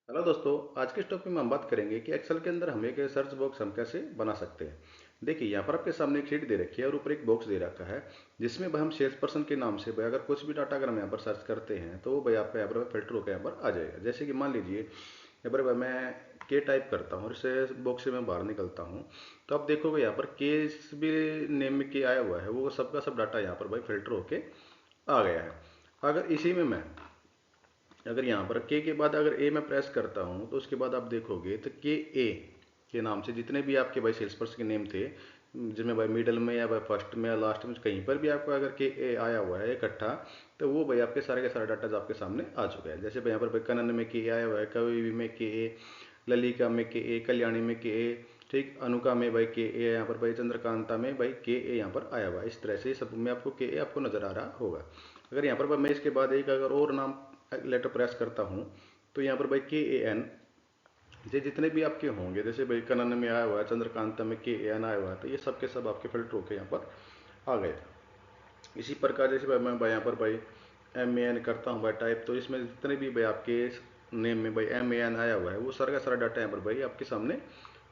Hello दोस्तों, आज के इस टॉपिक में हम बात करेंगे कि एक्सेल के अंदर हम एक सर्च बॉक्स हम कैसे बना सकते हैं। देखिए, यहाँ पर आपके सामने एक शीट दे रखी है और ऊपर एक बॉक्स दे रखा है जिसमें भाई हम सेल्स पर्सन के नाम से भाई अगर कुछ भी डाटा अगर हम यहाँ पर सर्च करते हैं तो वो भाई आपका यहाँ पर फिल्टर होकर यहाँ पर आ जाएगा। जैसे कि मान लीजिए यहाँ पर भाई मैं के टाइप करता हूँ और इस बॉक्स से मैं बाहर निकलता हूँ, तो आप देखोगे यहाँ पर के भी नेम में के आया हुआ है, वो सबका सब डाटा यहाँ पर भाई फिल्टर होके आ गया है। अगर इसी में मैं अगर यहाँ पर के बाद अगर ए में प्रेस करता हूँ तो उसके बाद आप देखोगे तो के ए के नाम से जितने भी आपके भाई सेल्स पर्सन के नेम थे, जिनमें भाई मिडल में या भाई फर्स्ट में या लास्ट में कहीं पर भी आपको अगर के ए आया हुआ है इकट्ठा, तो वो भाई आपके सारे के सारे डाटा आपके सामने आ चुका है। जैसे भाई यहाँ पर भाई कनन में के आया हुआ है, कवि में के ए, ललिका में के ए, कल्याणी में के ए, ठीक, अनुका में भाई के ए, यहाँ पर भाई चंद्रकांता में भाई के ए यहाँ पर आया हुआ है। इस तरह से सब में आपको के ए आपको नजर आ रहा होगा। अगर यहाँ पर मैं इसके बाद एक अगर और नाम लेटर प्रेस करता हूँ तो यहाँ पर भाई के ए एन, ये जितने भी आपके होंगे, जैसे भाई कनन में आया हुआ है, चंद्रकांता में के ए एन आया हुआ है, तो ये सब के सब आपके फिल्टर होकर यहाँ पर आ गए। इसी प्रकार जैसे भाई मैं भाई यहाँ पर भाई एम ए एन करता हूँ भाई टाइप, तो इसमें जितने भी भाई आपके नेम में भाई एम ए एन आया हुआ है वो सारा का सारा डाटा यहाँ पर भाई आपके सामने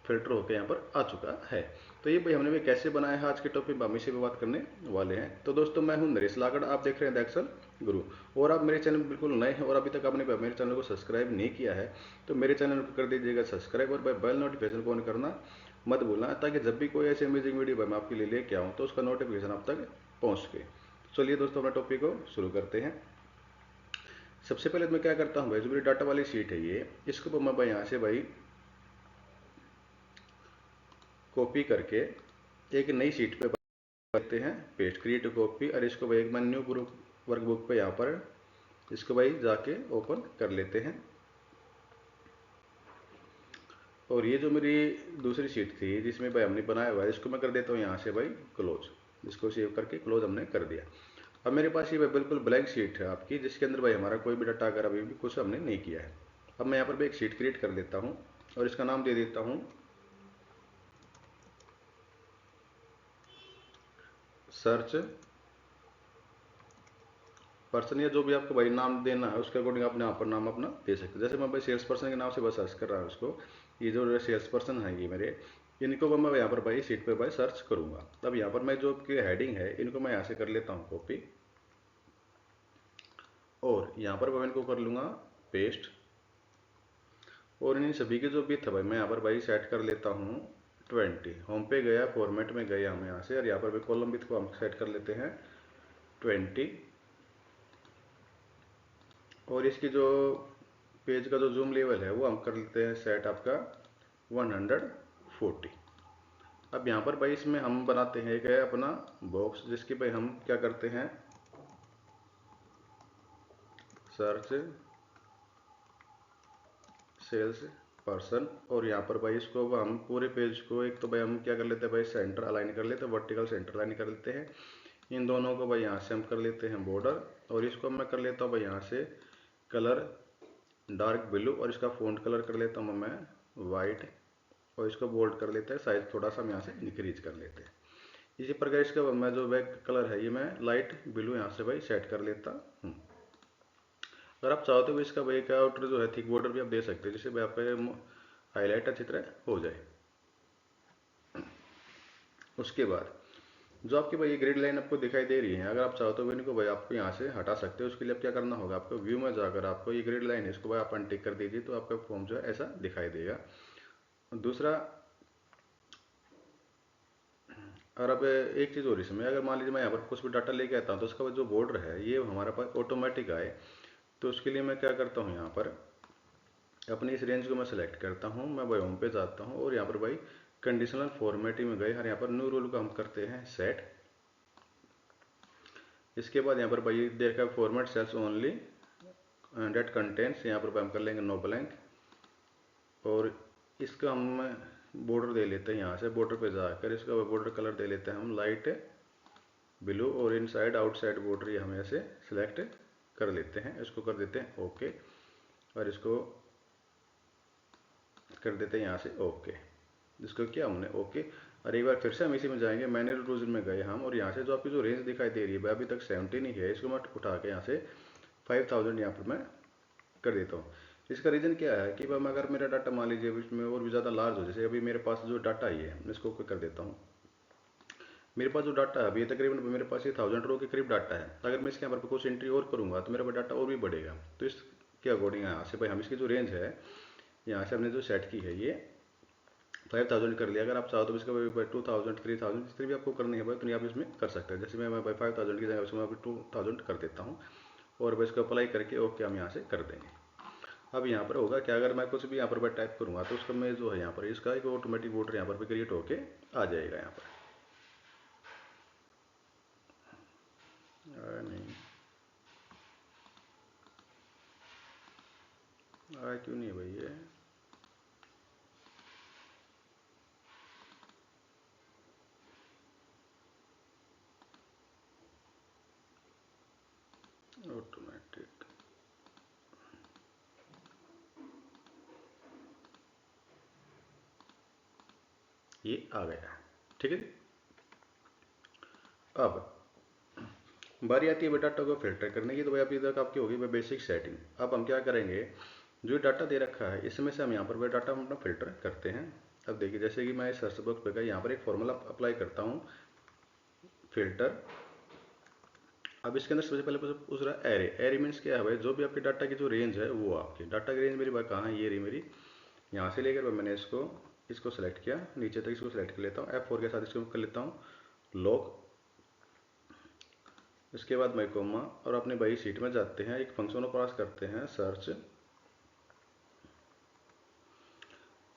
फिल्टर होकर यहाँ पर आ चुका है। तो ये भाई हमने भी कैसे बनाया है, आज के टॉपिक में हम इसी पे बात करने वाले हैं। तो दोस्तों, मैं हूं नरेश लागड़, आप देख रहे हैं द एक्सेल गुरु। और आप मेरे चैनल बिल्कुल नए हैं और अभी तक आपने मेरे चैनल को सब्सक्राइब नहीं किया है तो मेरे चैनल को कर दीजिएगा सब्सक्राइब और बेल नोटिफिकेशन को ऑन करना मत भूलना, ताकि जब भी कोई ऐसी अमेजिंग वीडियो मैं आपके लिए लेके आऊँ तो उसका नोटिफिकेशन आप तक पहुँच सके। चलिए दोस्तों, अपने टॉपिक को शुरू करते हैं। सबसे पहले तो मैं क्या करता हूँ भाई, जो मेरी डाटा वाली शीट है ये, इसको मैं भाई यहाँ से भाई कॉपी करके एक नई शीट पे करते हैं पेस्ट, क्रिएट कॉपी, और इसको भाई एक मैं न्यू ग्रुप वर्कबुक पे यहाँ पर इसको भाई जाके ओपन कर लेते हैं। और ये जो मेरी दूसरी शीट थी जिसमें भाई हमने बनाया हुआ है, इसको मैं कर देता हूँ यहाँ से भाई क्लोज। इसको सेव करके क्लोज हमने कर दिया। अब मेरे पास ये भाई बिल्कुल ब्लैंक शीट है आपकी, जिसके अंदर भाई हमारा कोई भी डाटा अगर अभी भी कुछ हमने नहीं किया है। अब मैं यहाँ पर भी एक शीट क्रिएट कर लेता हूँ और इसका नाम दे देता हूँ सर्च पर्सन, या जो भी आपको भाई नाम देना है उसके अकॉर्डिंग आप यहाँ पर नाम अपना दे सकते हैं। जैसे मैं भाई सेल्स पर्सन के नाम से बस सर्च कर रहा हूँ उसको, ये जो सेल्स पर्सन है ये मेरे, इनको मैं यहाँ पर भाई सीट पर भाई सर्च करूंगा। तब यहाँ पर मैं जो की हेडिंग है इनको मैं यहाँ से कर लेता हूँ कॉपी, और यहाँ पर मैं इनको कर लूँगा पेस्ट, और इन सभी के जो भी था भाई मैं यहाँ पर भाई सेट कर लेता हूँ 20। होम पे गया, फॉर्मेट में गया हम यहाँ से, और यहाँ पर भी कॉलम विथ को हम सेट कर लेते हैं 20, और इसकी जो पेज का जो जूम लेवल है वो हम कर लेते हैं सेट आपका 140। अब यहाँ पर भाई इसमें हम बनाते हैं एक है अपना बॉक्स, जिसकी भाई हम क्या करते हैं सर्च सेल्स पर्सन, और यहाँ पर भाई इसको हम पूरे पेज को एक तो भाई हम क्या कर लेते हैं भाई सेंटर अलाइन कर लेते हैं, वर्टिकल सेंटर अलाइन कर लेते हैं। इन दोनों को भाई यहाँ से हम कर लेते हैं बॉर्डर, और इसको मैं कर लेता हूँ भाई यहाँ से कलर डार्क ब्लू, और इसका फ़ॉन्ट कलर कर लेता हूँ मैं वाइट, और इसको बोल्ड कर लेते हैं, साइज थोड़ा सा हम यहाँ से इंक्रीज कर लेते हैं। इसी प्रकार इसका मैं जो बैक कलर है ये मैं लाइट ब्लू यहाँ से भाई सेट कर लेता हूँ। अगर आप चाहो तो भी इसका भाई एक आउटर जो है थिक बॉर्डर भी आप दे सकते हैं, जिससे भाई आपका हाईलाइट अच्छी तरह हो जाए। उसके बाद जो आपकी भाई ये ग्रिड लाइन आपको दिखाई दे रही है, अगर आप चाहो तो भी इनको भाई आपको यहाँ से हटा सकते हो। उसके लिए आप क्या करना होगा, आपको व्यू में जाकर आपको ये ग्रिड लाइन है इसको भाई आप अनटिक कर दीजिए, तो आपका फॉर्म जो है ऐसा दिखाई देगा। दूसरा, और अब एक चीज़ और इसमें, अगर मान लीजिए मैं यहाँ पर कुछ भी डाटा लेके आता हूँ तो उसका जो बॉर्डर है ये हमारे पास ऑटोमेटिक आए, तो उसके लिए मैं क्या करता हूँ यहाँ पर अपनी इस रेंज को मैं सेलेक्ट करता हूँ, मैं भाई होम पे जाता हूँ और यहाँ पर भाई कंडीशनल फॉर्मेटिंग में गए, और यहाँ पर न्यू रूल को हम करते हैं सेट। इसके बाद यहाँ पर भाई देखा format cells only date contents, यहाँ पर हम कर लेंगे नो ब्लैंक, और इसका हम बॉर्डर दे लेते हैं यहाँ से, बॉर्डर पे जाकर इसका बॉर्डर कलर दे लेते हैं हम लाइट ब्लू, और इनसाइड आउटसाइड बॉर्डर ये हम ऐसे सिलेक्ट कर लेते हैं। इसको कर देते हैं ओके, और इसको कर देते हैं यहाँ से ओके। इसको किया हमने ओके, और एक बार फिर से हम इसी में जाएंगे, मैनुअल रूल्स में गए हम, और यहाँ से जो आपकी जो रेंज दिखाई दे रही है अभी तक 17 ही है, इसको मैं उठा के यहाँ से 5000 यहाँ पर मैं कर देता हूँ। इसका रीज़न क्या है कि भाई अगर मेरा डाटा मान लीजिए इसमें और भी ज़्यादा लार्ज हो, जैसे अभी मेरे पास जो डाटा है मैं इसको ओके कर देता हूँ। मेरे पास जो डाटा है अभी तकरीबन मेरे पास ये 1000 रो के करीब डाटा है। अगर मैं इसके यहाँ पर कुछ एंट्री और करूँगा तो मेरा डाटा और भी बढ़ेगा। तो इसके अकॉर्डिंग यहाँ से भाई हम इसकी जो रेंज है यहाँ से हमने जो सेट की है ये 5000 कर लिया। अगर आप चाहो तो इसका भाई 2000 3000 जितनी भी आपको करनी है भाई उतनी आप इसमें कर सकते हैं। जैसे मैं भाई 5000 की जगह उसमें 2000 कर देता हूँ और बस इसको अप्लाई करके ओके हम यहाँ से कर देंगे। अब यहाँ पर होगा क्या, अगर मैं कुछ भी यहाँ पर टाइप करूँगा तो उसका मैं जो है यहाँ पर इसका एक ऑटोमेटिक वोटर यहाँ पर क्रिएट होके आ जाएगा। यहाँ पर नहीं आया क्यों नहीं है भाई ये? ऑटोमेटिक ये आ गया, ठीक है। अब बारी आती है डाटा को फिल्टर करने की। तो भाई अभी तक आपकी होगी भाई बेसिक सेटिंग। अब हम क्या करेंगे, जो डाटा दे रखा है इसमें से हम यहाँ पर वह डाटा हम अपना फिल्टर करते हैं। अब देखिए जैसे कि मैं सर्च बॉक्स पे यहाँ पर एक फॉर्मूला अप्लाई करता हूँ फिल्टर। अब इसके अंदर सबसे पहले पूछ रहा है एरे। एरे मीन्स क्या है भाई, जो भी आपके डाटा की जो रेंज है वो आपकी डाटा की रेंज मेरी भाई कहाँ है, ये रही मेरी। यहाँ से लेकर मैंने इसको इसको सेलेक्ट किया नीचे तक, इसको सेलेक्ट कर लेता हूँ F4 के साथ इसको कर लेता हूँ लॉक। इसके बाद मैं कोमा और अपने भाई शीट में जाते हैं, एक फंक्शन पास करते हैं सर्च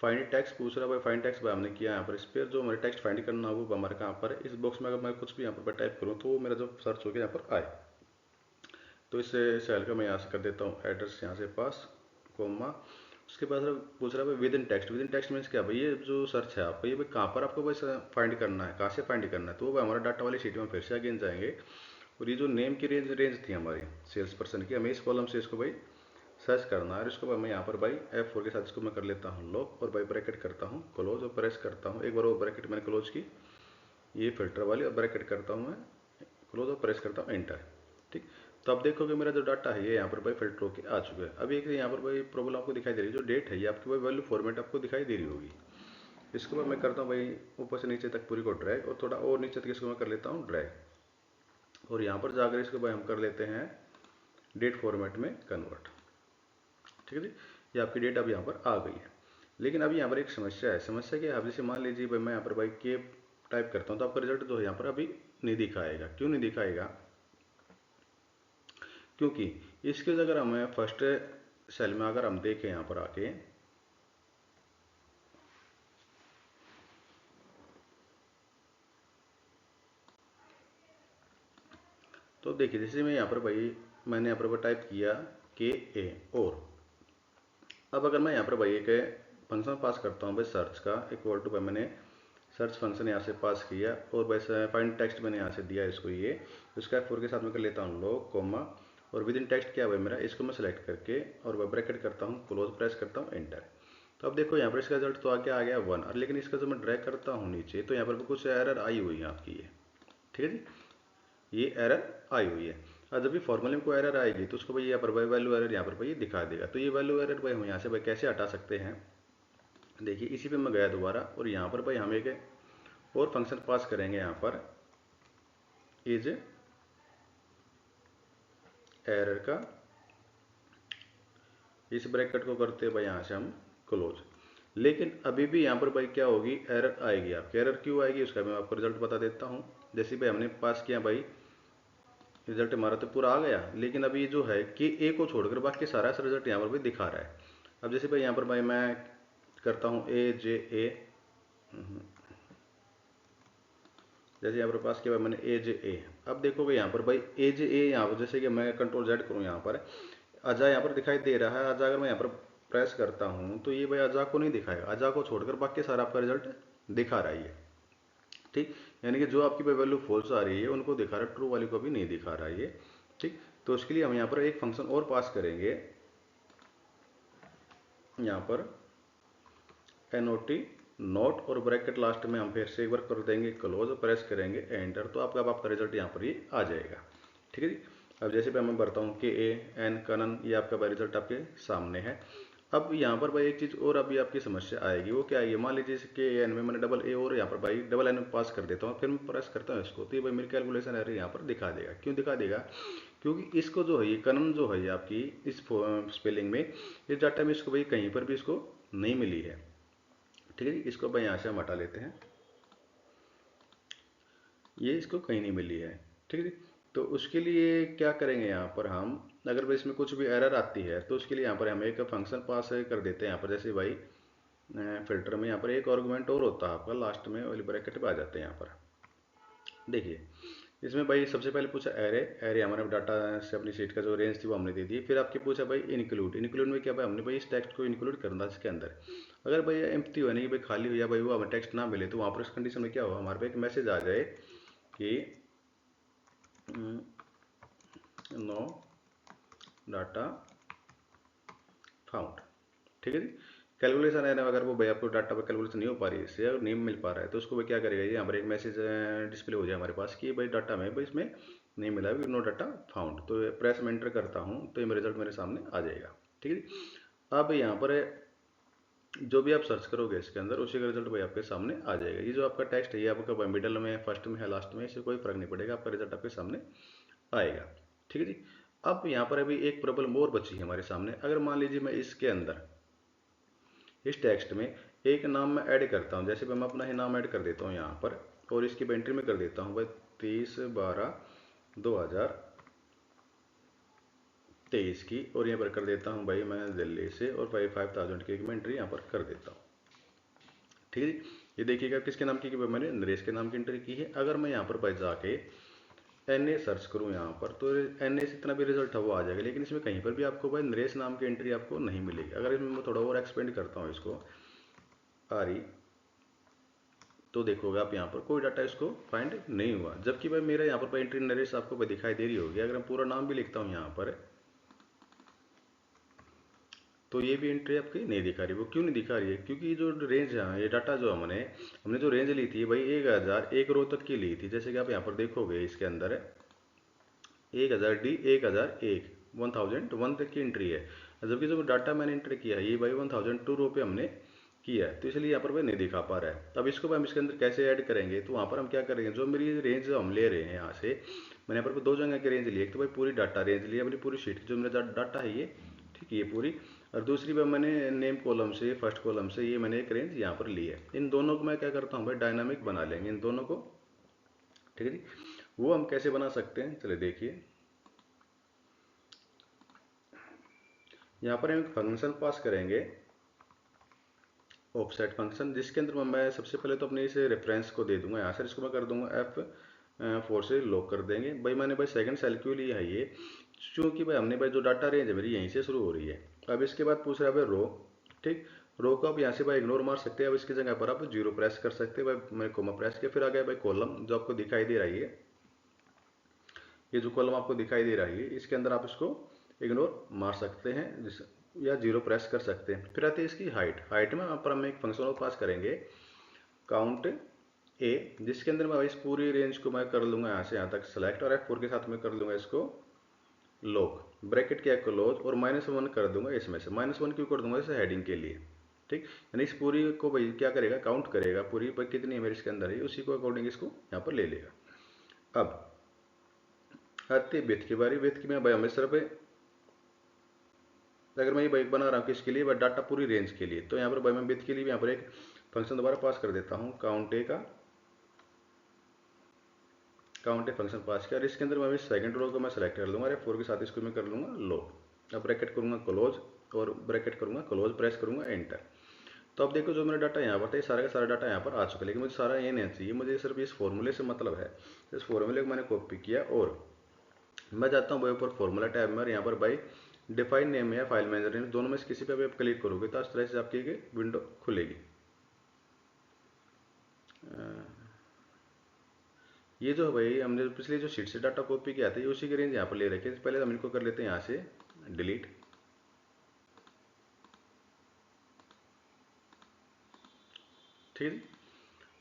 फाइंड टेक्स्ट पूछ रहा है भाई। फाइंड टेक्स्ट भाई हमने किया यहाँ पर। इस पर जो हमारे टेक्स्ट फाइंड करना हो वो हमारे कहाँ पर इस बॉक्स में। अगर मैं कुछ भी यहाँ पर टाइप करूँ तो वो मेरा जो सर्च होकर यहाँ पर आए। तो इस सेल का मैं यहाँ से कर देता हूँ एड्रेस यहाँ से पास कोमा। उसके बाद पूछ रहा है with in text. With in text means क्या भाई, ये जो सर्च है आपका ये भाई कहाँ पर आपको बस फाइंड करना है, कहाँ से फाइंड करना है। तो वो हमारा डाटा वाली शीट में फिर से अगेन जाएंगे और ये जो नेम की रेंज थी हमारी सेल्स पर्सन की, हमें इस कॉलम से इसको भाई सर्च करना है। और इसको भाई मैं यहाँ पर भाई F4 के साथ इसको मैं कर लेता हूँ लॉक और भाई ब्रैकेट करता हूँ क्लोज और प्रेस करता हूँ एक बार। वो ब्रैकेट मैंने क्लोज की ये फिल्टर वाली और ब्रैकेट करता हूँ मैं क्लोज और प्रेस करता हूँ एंटर, ठीक। तो अब देखोगे मेरा जो डाटा है ये यहाँ पर भाई फिल्टर होकर आ चुका है। अब एक यहाँ पर भाई प्रॉब्लम आपको दिखाई दे रही है, जो डेट है ये आपकी भाई वैल्यू फॉर्मेट आपको दिखाई दे रही होगी। इसको मैं करता हूँ भाई ऊपर से नीचे तक पूरी को ड्रैग और थोड़ा और नीचे तक इसको मैं कर लेता हूँ ड्रैग। और यहाँ पर जाकर इसको भाई हम कर लेते हैं डेट फॉर्मेट में कन्वर्ट, ठीक है जी। ये आपकी डेट अब यहाँ पर आ गई है। लेकिन अभी यहाँ पर एक समस्या है। समस्या क्या है, अब जैसे मान लीजिए भाई मैं यहाँ पर भाई के टाइप करता हूँ तो आपका रिजल्ट जो है यहाँ पर अभी नहीं दिखाएगा। क्यों नहीं दिखाएगा, क्योंकि इसके अगर हमें फर्स्ट सेल में अगर हम देखें यहाँ पर आके तो देखिए जैसे मैं यहाँ पर भाई मैंने यहाँ पर टाइप किया के ए और अब अगर मैं यहाँ पर भाई एक फंक्शन पास करता हूँ भाई सर्च का इक्वल टू भाई मैंने सर्च फंक्शन यहाँ से पास किया और वैसे फाइंड टेक्स्ट मैंने यहाँ से दिया इसको ये उसका F4 के साथ मैं कर लेता हूँ लॉक कोमा और विद इन टेक्स्ट क्या भाई मेरा इसको मैं सेलेक्ट करके और वह ब्रैकेट करता हूँ क्लोज प्रेस करता हूँ एंटर। तो अब देखो यहाँ पर इसका रिजल्ट तो आगे आ गया 1 और लेकिन इसका जो मैं ड्रैग करता हूँ नीचे तो यहाँ पर कुछ एरर आई हुई है आपकी ये, ठीक है जी। ये एरर आई हुई है और जब भी फॉर्मूले में कोई एरर आएगी तो उसको भाई यहाँ पर भाई वैल्यू एरर यहाँ पर भाई दिखा देगा। तो ये वैल्यू एरर भाई हम यहाँ से भाई कैसे हटा सकते हैं, देखिए इसी पे मैं गया दोबारा और यहाँ पर भाई हम एक और फंक्शन पास करेंगे यहाँ पर इज एरर का। इस ब्रैकेट को करते हैं भाई यहाँ से हम क्लोज। लेकिन अभी भी यहाँ पर भाई क्या होगी, एरर आएगी आपकी। एरर क्यों आएगी उसका मैं आपको रिजल्ट बता देता हूँ। जैसे भाई हमने पास किया भाई रिजल्ट हमारा तो पूरा आ गया, लेकिन अभी ये जो है कि ए को छोड़कर बाकी सारा रिजल्ट यहाँ पर भी दिखा रहा है। अब जैसे भाई यहाँ पर भाई मैं करता हूँ ए जे ए, जैसे यहाँ पर पास किया मैंने ए जे ए। अब देखोगे यहाँ पर भाई ए जे ए यहाँ पर जैसे कि मैं कंट्रोल जेड करूँ यहाँ पर अजा यहाँ पर दिखाई दे रहा है। अजा अगर मैं यहाँ पर प्रेस करता हूँ तो ये भाई अजा को नहीं दिखाएगा, अजा को छोड़कर बाकी सारा आपका रिजल्ट दिखा रहा है, ठीक। यानी कि जो आपकी वैल्यू फॉल्स आ रही है उनको दिखा रहा है, ट्रू वाली को भी नहीं दिखा रहा है ये, ठीक। तो उसके लिए हम यहाँ पर एक फंक्शन और पास करेंगे यहाँ पर NOT नोट और ब्रैकेट लास्ट में हम फिर से एक बार कर देंगे क्लोज, प्रेस करेंगे एंटर। तो आपका रिजल्ट यहाँ पर ये आ जाएगा, ठीक है जी। अब जैसे भी मैं भरता हूँ KAN कनन, ये आपका भाई रिजल्ट आपके सामने है। अब यहाँ पर भाई एक चीज़ और अभी आपकी समस्या आएगी, वो क्या आएगी, मान लीजिए KAN में मैंने डबल ए और यहाँ पर भाई डबल एन में पास कर देता हूँ, फिर मैं प्रेस करता हूँ इसको, तो ये भाई मेरी कैलकुलेशन एरर यहाँ पर दिखा देगा। क्यों दिखा देगा? क्योंकि इसको जो है ये कनन जो है ये आपकी इस स्पेलिंग में, इस डाटा में इसको भाई कहीं पर भी इसको नहीं मिली है। ठीक है जी, इसको भाई यहाँ से हम हटा लेते हैं, ये इसको कहीं नहीं मिली है। ठीक है जी, तो उसके लिए क्या करेंगे, यहाँ पर हम अगर भाई इसमें कुछ भी एरर आती है तो उसके लिए यहाँ पर हम एक फंक्शन पास कर देते हैं। यहाँ पर जैसे भाई फिल्टर में यहाँ पर एक आर्गुमेंट और होता है आपका, लास्ट में वाली ब्रैकेट पे आ जाते हैं। यहाँ पर देखिए, इसमें भाई सबसे पहले पूछा एरे, एरे हमारे डाटा से अपनी सीट का जो रेंज थी वो हमने दे दी। फिर आपके पूछा भाई इंक्लूड, इंक्लूड में क्या भाई हमने भाई इस टेक्स्ट को इंक्लूड करना इसके अंदर। अगर भाई एम्प्टी हो, नहीं भाई खाली हो या भाई वो हमें टेक्स्ट ना मिले, तो वहाँ पर इस कंडीशन में क्या हो, हमारे पे एक मैसेज आ जाए कि नो डाटा फाउंड। ठीक है जी, कैलकुलेशन है ना, अगर वो भाई आपको डाटा पर कैलकुलेशन नहीं हो पा रही है इससे, अगर नहीं मिल पा रहा है, तो उसको भाई क्या करेगा, ये यहाँ पर एक मैसेज डिस्प्ले हो जाए हमारे पास कि भाई डाटा में भाई इसमें नहीं मिला है, नो डाटा फाउंड। तो प्रेस में एंटर करता हूँ तो ये रिजल्ट मेरे सामने आ जाएगा। ठीक है जी, अब यहाँ पर जो भी आप सर्च करोगे इसके अंदर, उसी का रिजल्ट भाई आपके सामने आ जाएगा। ये जो आपका टेक्स्ट है ये आपका मिडल में, फर्स्ट में है, लास्ट में, इससे कोई फर्क नहीं पड़ेगा, आपका रिजल्ट आपके सामने आएगा। ठीक है जी, अब यहाँ पर अभी एक प्रॉब्लम और बची है हमारे सामने। अगर मान लीजिए मैं इसके अंदर इस टेक्स्ट में एक नाम मैं ऐड करता हूँ, जैसे मैं अपना ही नाम ऐड कर देता हूँ यहाँ पर, और इसकी एंट्री में कर देता हूँ भाई 30/12/2023 की, और यहाँ पर कर देता हूँ भाई मैं दिल्ली से, और 5000 की एक मैं एंट्री यहाँ पर कर देता हूँ। ठीक है जी, ये देखिएगा किसके नाम की मैंने नरेश के नाम की एंट्री की है। अगर मैं यहाँ पर भाई जाके NA सर्च करूँ यहाँ पर, तो NA से इतना भी रिजल्ट है वो आ जाएगा, लेकिन इसमें कहीं पर भी आपको भाई नरेश नाम की एंट्री आपको नहीं मिलेगी। अगर इसमें मैं थोड़ा और एक्सपेंड करता हूँ इसको आरी, तो देखोगे आप यहाँ पर कोई डाटा इसको फाइंड नहीं हुआ, जबकि भाई मेरा यहाँ पर एंट्री नरेश आपको भाई दिखाई दे रही होगी। अगर मैं पूरा नाम भी लिखता हूँ यहाँ पर, तो ये भी एंट्री आपकी नहीं दिखा रही। वो क्यों नहीं दिखा रही है? क्योंकि ये जो रेंज है, ये डाटा जो हमने हमने जो रेंज ली थी भाई 1000 एक रो तक की ली थी। जैसे कि आप यहाँ पर देखोगे इसके अंदर 1000D 1001 1001 तक की एंट्री है, जबकि जो डाटा मैंने एंटर किया है ये भाई 1002 रो पे हमने किया है, तो इसलिए यहाँ पर भाई नहीं दिखा पा रहा है। अब इसको हम इसके अंदर कैसे ऐड करेंगे, तो वहाँ पर हम क्या करेंगे, जो मेरी रेंज जो हम ले रहे हैं यहाँ से, मैंने यहाँ पर दो जगह की रेंज ली है। एक तो भाई पूरी डाटा रेंज ली है अपनी पूरी शीट की, जो मेरा डाटा है ये, ठीक है, ये पूरी। और दूसरी बार मैंने नेम कॉलम से, फर्स्ट कॉलम से ये मैंने एक रेंज यहाँ पर ली है। इन दोनों को मैं क्या करता हूँ भाई डायनामिक बना लेंगे इन दोनों को। ठीक है जी, वो हम कैसे बना सकते हैं, चले देखिए। यहाँ पर हम एक फंक्शन पास करेंगे, ऑफसेट फंक्शन, जिसके अंदर मैं सबसे पहले तो अपने इस रेफरेंस को दे दूंगा यहाँ से, इसको मैं कर दूंगा F4 से लॉक कर देंगे। भाई मैंने भाई सेकंड सेल क्यों लिया है ये, क्योंकि भाई हमने भाई जो डाटा रेंज है मेरी यहीं से शुरू हो रही है। अब इसके बाद पूछ रहा है भाई रो, ठीक, रो को आप यहाँ से भाई इग्नोर मार सकते हैं। अब इसकी जगह पर आप 0 प्रेस कर सकते हैं भाई, मैंने कोमा प्रेस किया। फिर आ गया भाई कॉलम, जो आपको दिखाई दे रही है, ये जो कॉलम आपको दिखाई दे रही है, इसके अंदर आप इसको इग्नोर मार सकते हैं या 0 प्रेस कर सकते हैं। फिर आती है इसकी हाइट, हाइट में यहाँ पर हम एक फंक्शन और पास करेंगे काउंट ए, जिसके अंदर मैं इस पूरी रेंज को मैं कर लूंगा यहाँ से यहाँ तक सेलेक्ट, और F4 के साथ में कर लूंगा इसको लॉक, ब्रैकेट किया क्लोज, और -1 कर दूंगा इसमें से। -1 क्यों कर दूंगा, इसे हेडिंग के लिए। ठीक, यानी इस पूरी को भाई क्या करेगा, काउंट करेगा पूरी पर कितनी है मेरे इसके अंदर है, उसी को अकॉर्डिंग इसको यहाँ पर ले लेगा। अब आती है विड्थ की बारी। विड्थ की मैं भाई हमेशा पे, अगर मैं ये बाइक बना रहा हूँ किसके लिए, डाटा पूरी रेंज के लिए, तो यहाँ पर भाई मैं विड्थ के लिए भी यहाँ पर एक फंक्शन दोबारा पास कर देता हूँ, काउंट ए फंक्शन पास किया। और इसके अंदर मैं सेकंड रो को मैं सेलेक्ट कर लूंगा, F4 के साथ इसको मैं कर लूंगा लो। अब ब्रैकेट करूंगा क्लोज, और ब्रैकेट करूंगा क्लोज, प्रेस करूंगा एंटर। तो अब देखो जो मेरा डाटा यहाँ पर था, सारा का सारा डाटा यहाँ पर आ चुका है, लेकिन मुझे सारा ये नहीं चाहिए, मुझे सिर्फ इस फॉर्मूले से मतलब है। इस फॉर्मूले को मैंने कॉपी किया, और मैं जाता हूँ भाई ऊपर फॉर्मूला टैब में, और यहाँ पर भाई डिफाइन नेम या फाइल मैनेजर नेम, दोनों में से किसी पे भी आप क्लिक करोगे तो इस तरह से आपकी विंडो खुलेगी। ये जो भाई हमने पिछले जो शीट से डाटा कॉपी किया था, ये उसी की रेंज यहाँ पर ले रखे हैं। पहले हम इनको कर लेते हैं यहाँ से डिलीट, ठीक है,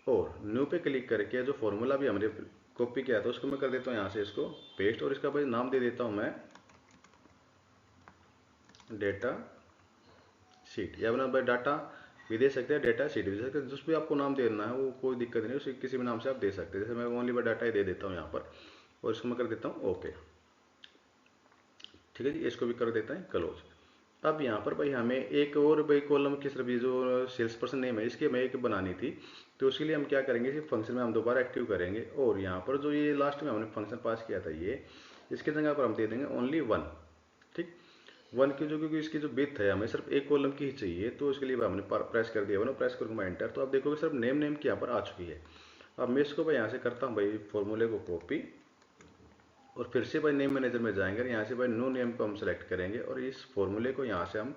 और न्यू पे क्लिक करके जो फॉर्मूला भी हमने कॉपी किया तो उसको मैं कर देता हूँ यहाँ से इसको पेस्ट, और इसका भाई नाम दे देता हूँ मैं डेटा शीट, या अपना भाई डाटा भी दे सकते हैं, डेटा शीट भी दे सकते हैं, जिस भी आपको नाम देना है वो कोई दिक्कत नहीं, उसे किसी भी नाम से आप दे सकते हैं। जैसे मैं ओनली बाय डाटा ही दे देता हूँ यहाँ पर, और इसको मैं कर देता हूँ ओके। ठीक है जी, इसको भी कर देता है क्लोज। अब यहाँ पर भाई हमें एक और भाई कॉलम की सिर्फ जो सेल्स पर्सन नेम है इसकी हमें एक बनानी थी, तो उसके लिए हम क्या करेंगे, इस फंक्शन में हम दोबारा एक्टिव करेंगे, और यहाँ पर जो ये लास्ट में हमने फंक्शन पास किया था ये, इसके जगह पर हम दे देंगे ओनली वन। ठीक, वन की जो, क्योंकि इसकी जो विड्थ है हमें सिर्फ एक कॉलम की ही चाहिए, तो इसके लिए हमने प्रेस कर दिया वन, प्रेस करूँगा एंटर, तो आप देखोगे सिर्फ नेम नेम की यहाँ पर आ चुकी है। अब मैं इसको भाई यहाँ से करता हूँ भाई फॉर्मूले को कॉपी, और फिर से भाई नेम मैनेजर में जाएंगे, यहाँ से भाई नो नेम को हम सेलेक्ट करेंगे, और इस फॉर्मूले को यहाँ से हम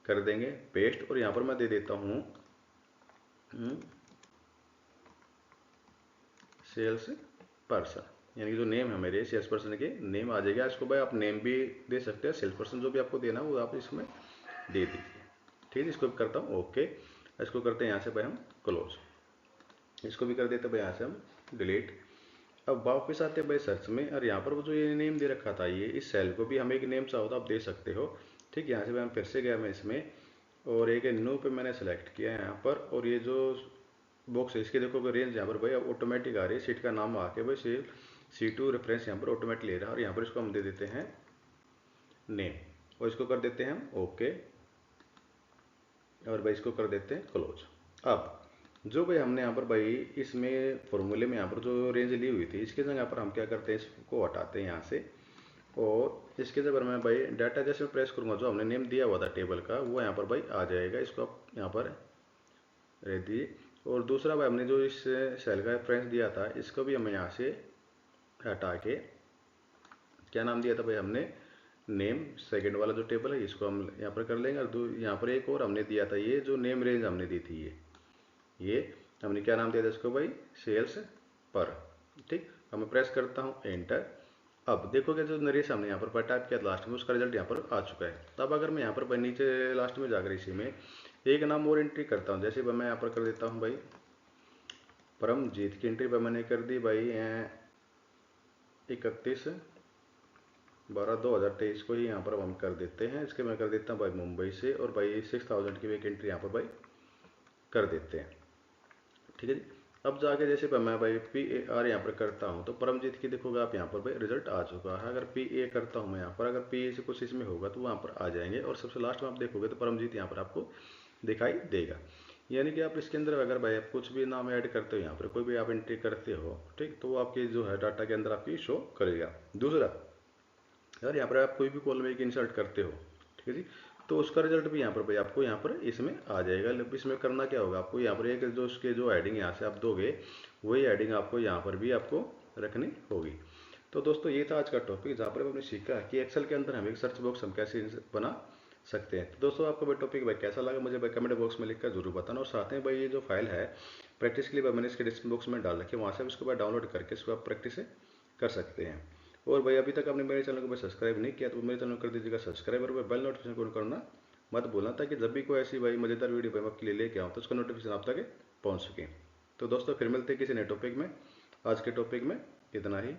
कर देंगे पेस्ट, और यहाँ पर मैं दे देता हूँ सेल्स पर्सन, यानी कि जो नेम है मेरे सेल्स पर्सन के नेम आ जाएगा। इसको भाई आप नेम भी दे सकते हैं, सेल्स पर्सन जो भी आपको देना वो आप इसमें दे दीजिए। ठीक है, इसको भी करता हूँ ओके। इसको करते हैं यहाँ से भाई हम क्लोज, इसको भी कर देते हैं भाई यहाँ से हम डिलीट। अब वापस आते हैं भाई सर्च में, और यहाँ पर वो जो ये नेम दे रखा था, ये इस सेल को भी हम एक नेम चाहो तो आप दे सकते हो। ठीक, यहाँ से मैं फिर से गया मैं इसमें, और एक न्यू पे मैंने सेलेक्ट किया है यहाँ पर, और ये जो बॉक्स है इसके देखो रेंज यहाँ पर भाई अब ऑटोमेटिक आ रही है, सीट का नाम आके भाई सेल C2 रेफरेंस यहाँ पर ऑटोमेटिक ले रहा है, और यहाँ पर इसको हम दे देते हैं नेम, और इसको कर देते हैं हम ओके, और भाई इसको कर देते हैं क्लोज। अब जो भाई हमने यहाँ पर भाई इसमें फॉर्मूले में यहाँ पर जो रेंज ली हुई थी, इसके जगह पर हम क्या करते हैं, इसको हटाते हैं यहाँ से, और इसके जगह पर मैं भाई डाटा जैसे प्रेस करूँगा जो हमने नेम दिया हुआ था टेबल का वो यहाँ पर भाई आ जाएगा, इसको आप यहाँ पर रख दीजिए। और दूसरा भाई हमने जो इस सेल का रेफरेंस दिया था इसको भी हम यहाँ से हटा के, क्या नाम दिया था भाई हमने, नेम, सेकंड वाला जो टेबल है इसको हम यहाँ पर कर लेंगे, और यहाँ पर एक और हमने दिया था, ये जो नेम रेंज हमने दी थी ये हमने क्या नाम दिया था इसको भाई, सेल्स पर। ठीक, अब मैं प्रेस करता हूँ एंटर। अब देखोगे जो नरेश हमने यहाँ पर टाइप किया लास्ट में उसका रिजल्ट यहाँ पर आ चुका है। तब अगर मैं यहाँ पर नीचे लास्ट में जाकर इसी में एक नाम और एंट्री करता हूँ, जैसे मैं यहाँ पर कर देता हूँ भाई परमजीत की एंट्री पर मैंने कर दी भाई 31/12/2023 को ही यहाँ पर हम कर देते हैं। इसके मैं कर देता हूँ भाई मुंबई से, और भाई 6000 की एक एंट्री यहाँ पर भाई कर देते हैं। ठीक है जी, अब जाके जैसे मैं भाई PAR यहाँ पर करता हूँ तो परमजीत की देखोगे आप यहाँ पर भाई रिजल्ट आ चुका है। अगर PA करता हूँ मैं यहाँ पर, अगर PA से कुछ इसमें होगा तो वहाँ पर आ जाएंगे, और सबसे लास्ट में आप देखोगे तो परमजीत यहाँ पर आपको दिखाई देगा। यानी कि आप इसके अंदर अगर भाई आप कुछ भी नाम ऐड करते हो, यहाँ पर कोई भी आप एंट्री करते हो, ठीक, तो वो आपके जो है डाटा के अंदर आपकी शो करेगा। दूसरा, अगर यहाँ पर आप कोई भी कॉलम एक इंसर्ट करते हो, ठीक है जी, तो उसका रिजल्ट भी यहाँ पर भाई आपको यहाँ पर इसमें आ जाएगा। इसमें करना क्या होगा, आपको यहाँ पर एक जो उसके जो हेडिंग यहाँ से आप दोगे वही हेडिंग आपको यहाँ पर भी आपको रखनी होगी। तो दोस्तों ये था आज का टॉपिक, जहाँ पर हमने सीखा कि एक्सेल के अंदर हम एक सर्च बॉक्स हम कैसे बना सकते हैं। तो दोस्तों आपको भाई टॉपिक भाई कैसा लगा मुझे भाई कमेंट बॉक्स में लिखकर जरूर बताना, और साथ में भाई ये जो फाइल है प्रैक्टिस के लिए मैंने इसके डिस्क्रिप्शन बॉक्स में डाल रखी है, वहाँ से इसको भाई डाउनलोड करके इसको आप प्रैक्टिस कर सकते हैं। और भाई अभी तक आपने मेरे चैनल को भाई सब्सक्राइब नहीं किया तो मेरे चैनल को कर दीजिएगा सब्सक्राइब, और बेल नोटिफिकेशन को करना मत भूलना, ताकि जब भी कोई ऐसी भाई मजेदार वीडियो भाई आपके लिए लेके आऊँ तो उसका नोटिफिकेशन आप तक पहुँच सके। तो दोस्तों फिर मिलते हैं किसी नए टॉपिक में, आज के टॉपिक में इतना ही।